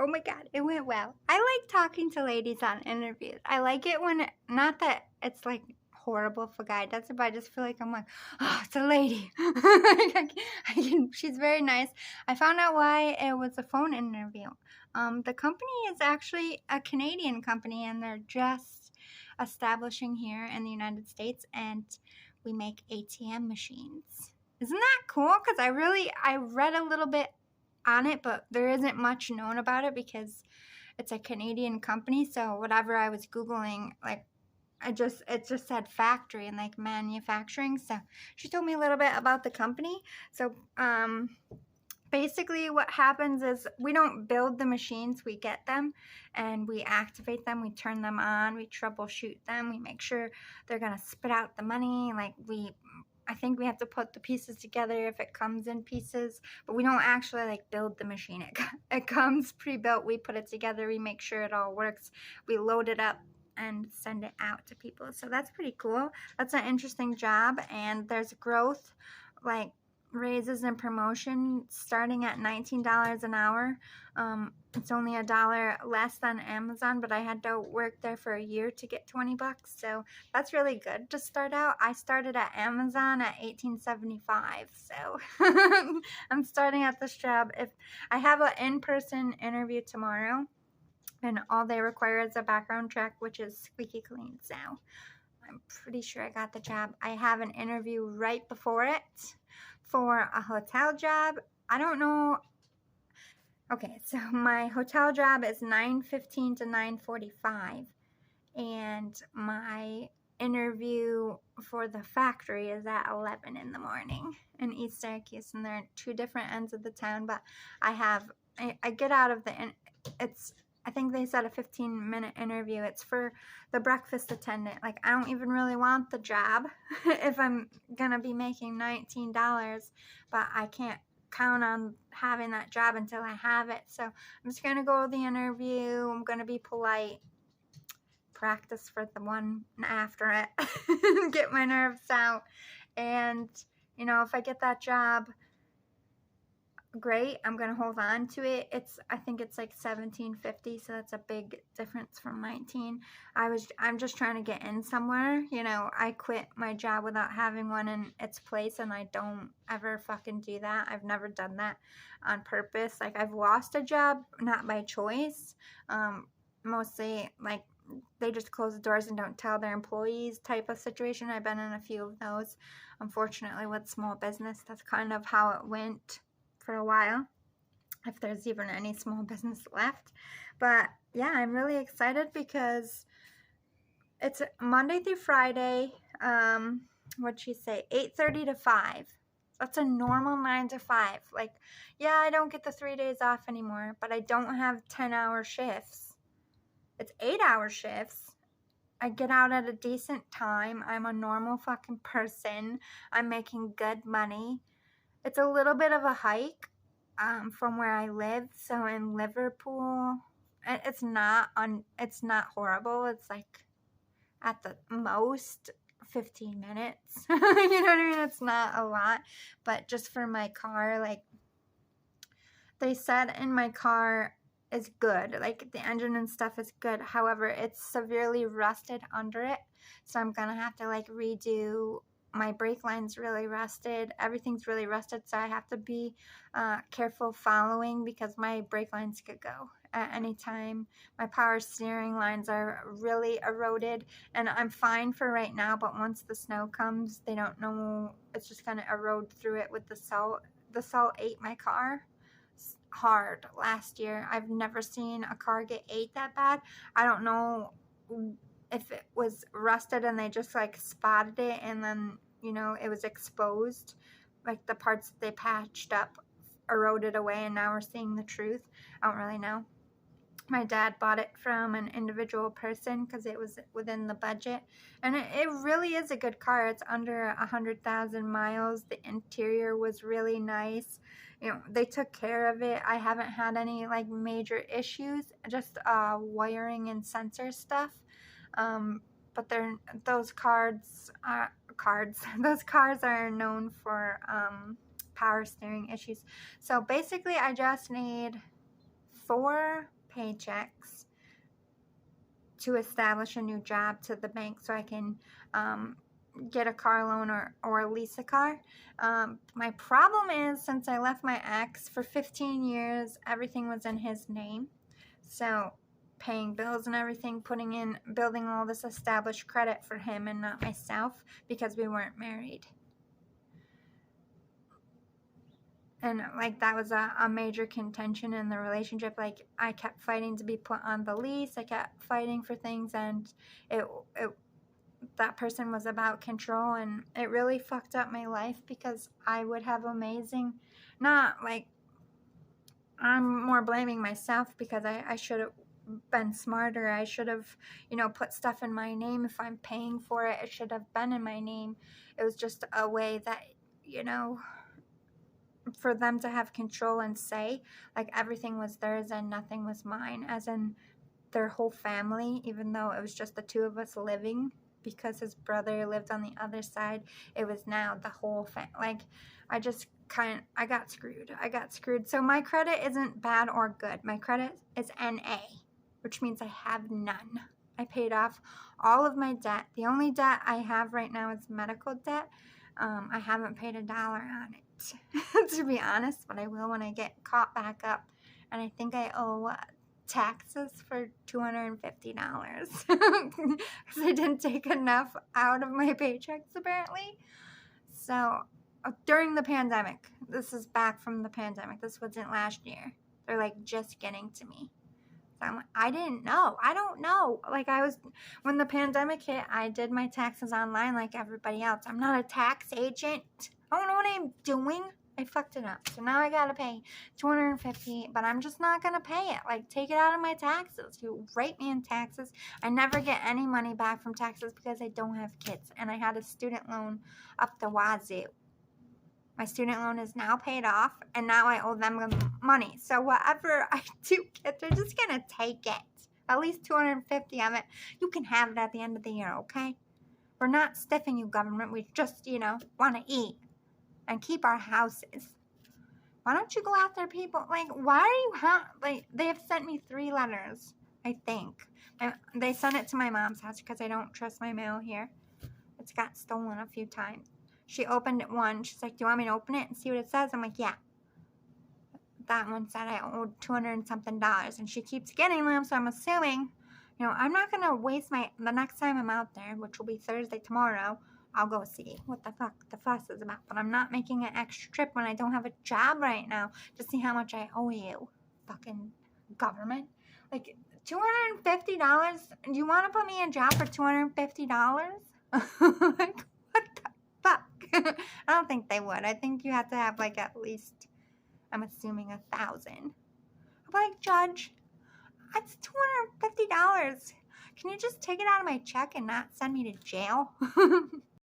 Oh my God, it went well. I like talking to ladies on interviews. I like it when, not that it's like horrible if a guy does it, but I just feel like I'm like, oh, it's a lady. She's very nice. I found out why it was a phone interview. The company is actually a Canadian company, and they're just establishing here in the United States, and we make ATM machines. Isn't that cool? Because I read a little bit on it, but there isn't much known about it because it's a Canadian company. So whatever I was Googling, like it just said factory and like manufacturing. So she told me a little bit about the company. So basically what happens is we don't build the machines, we get them and we activate them, we turn them on, we troubleshoot them, we make sure they're gonna spit out the money. I think we have to put the pieces together if it comes in pieces, but we don't actually like build the machine. It comes pre-built. We put it together. We make sure it all works. We load it up and send it out to people. So that's pretty cool. That's an interesting job, and there's growth, like raises and promotion starting at $19 an hour. It's only $1 less than Amazon, but I had to work there for a year to get $20, so that's really good to start out. I started at Amazon at $18.75, so I'm starting at this job. If I have an in-person interview tomorrow, and all they require is a background check, which is squeaky clean, so I'm pretty sure I got the job. I have an interview right before it for a hotel job. I don't know. Okay, so my hotel job is 9:15 to 9:45, and my interview for the factory is at 11 in the morning in East Syracuse, and they're at two different ends of the town. But I get out of I think they said a 15-minute interview. It's for the breakfast attendant. Like, I don't even really want the job if I'm gonna be making $19, but I can't count on having that job until I have it. So I'm just gonna go to the interview. I'm gonna be polite, practice for the one after it, get my nerves out, and if I get that job, great. I'm gonna hold on to it. I think it's like $17.50, so that's a big difference from 19. I'm just trying to get in somewhere. I quit my job without having one in its place, and I don't ever fucking do that. I've never done that on purpose. Like, I've lost a job not by choice. Mostly like they just close the doors and don't tell their employees type of situation. I've been in a few of those. Unfortunately, with small business, that's kind of how it went for a while, if there's even any small business left. But yeah, I'm really excited because it's Monday through Friday. What'd she say? 8:30 to 5. That's a normal 9 to 5. Like, yeah, I don't get the 3 days off anymore, but I don't have 10-hour shifts. It's 8-hour shifts. I get out at a decent time. I'm a normal fucking person. I'm making good money. It's a little bit of a hike from where I live. So in Liverpool, it's not horrible. It's like at the most 15 minutes. You know what I mean? It's not a lot. But just for my car, like they said in my car is good. Like, the engine and stuff is good. However, it's severely rusted under it. So I'm going to have to like redo. My brake line's really rusted. Everything's really rusted, so I have to be careful following because my brake lines could go at any time. My power steering lines are really eroded, and I'm fine for right now, but once the snow comes, they don't know. It's just going to erode through it with the salt. The salt ate my car hard last year. I've never seen a car get ate that bad. I don't know if it was rusted and they just like spotted it and then it was exposed, like the parts that they patched up eroded away and now we're seeing the truth. I don't really know. My dad bought it from an individual person because it was within the budget, and it really is a good car. It's under 100,000 miles. The interior was really nice. They took care of it. I haven't had any like major issues, just wiring and sensor stuff. But those cars are known for power steering issues. So basically I just need 4 paychecks to establish a new job to the bank so I can get a car loan or lease a car. My problem is, since I left my ex for 15 years, everything was in his name. So paying bills and everything, building all this established credit for him and not myself, because we weren't married. And like that was a major contention in the relationship. Like I kept fighting to be put on the lease. I kept fighting for things, and that person was about control, and it really fucked up my life, because I would have amazing, not like, I'm more blaming myself, because I should have been smarter. I should have, put stuff in my name. If I'm paying for it, it should have been in my name. It was just a way that, for them to have control and say, like, everything was theirs and nothing was mine, as in their whole family, even though it was just the 2 of us living, because his brother lived on the other side. It was now the whole family. Like, I got screwed. So my credit isn't bad or good. My credit is NA, which means I have none. I paid off all of my debt. The only debt I have right now is medical debt. I haven't paid $1 on it, to be honest, but I will when I get caught back up. And I think I owe taxes for $250 because I didn't take enough out of my paychecks, apparently. So during the pandemic, this is back from the pandemic, this wasn't last year, they're like just getting to me. So I'm like, I don't know. Like, when the pandemic hit, I did my taxes online like everybody else. I'm not a tax agent. I don't know what I'm doing. I fucked it up. So now I gotta pay $250, but I'm just not gonna pay it. Like, take it out of my taxes. You rate me in taxes. I never get any money back from taxes because I don't have kids. And I had a student loan up the wazoo. My student loan is now paid off, and now I owe them money. So whatever I do get, they're just gonna take it. At least $250 of it. You can have it at the end of the year, okay? We're not stiffing you, government. We just, want to eat and keep our houses. Why don't you go after people? Like, why are you they have sent me 3 letters, I think. They sent it to my mom's house because I don't trust my mail here. It's got stolen a few times. She opened it one. She's like, do you want me to open it and see what it says? I'm like, yeah. That one said I owed $200 and something, and she keeps getting them, so I'm assuming, I'm not going to waste the next time I'm out there, which will be Thursday tomorrow, I'll go see what the fuck the fuss is about. But I'm not making an extra trip when I don't have a job right now to see how much I owe you, fucking government. Like, $250? Do you want to put me in jail for $250? Like, what the fuck? I don't think they would. I think you have to have, like, at least, I'm assuming, 1,000. I'm like, Judge, it's $250. Can you just take it out of my check and not send me to jail?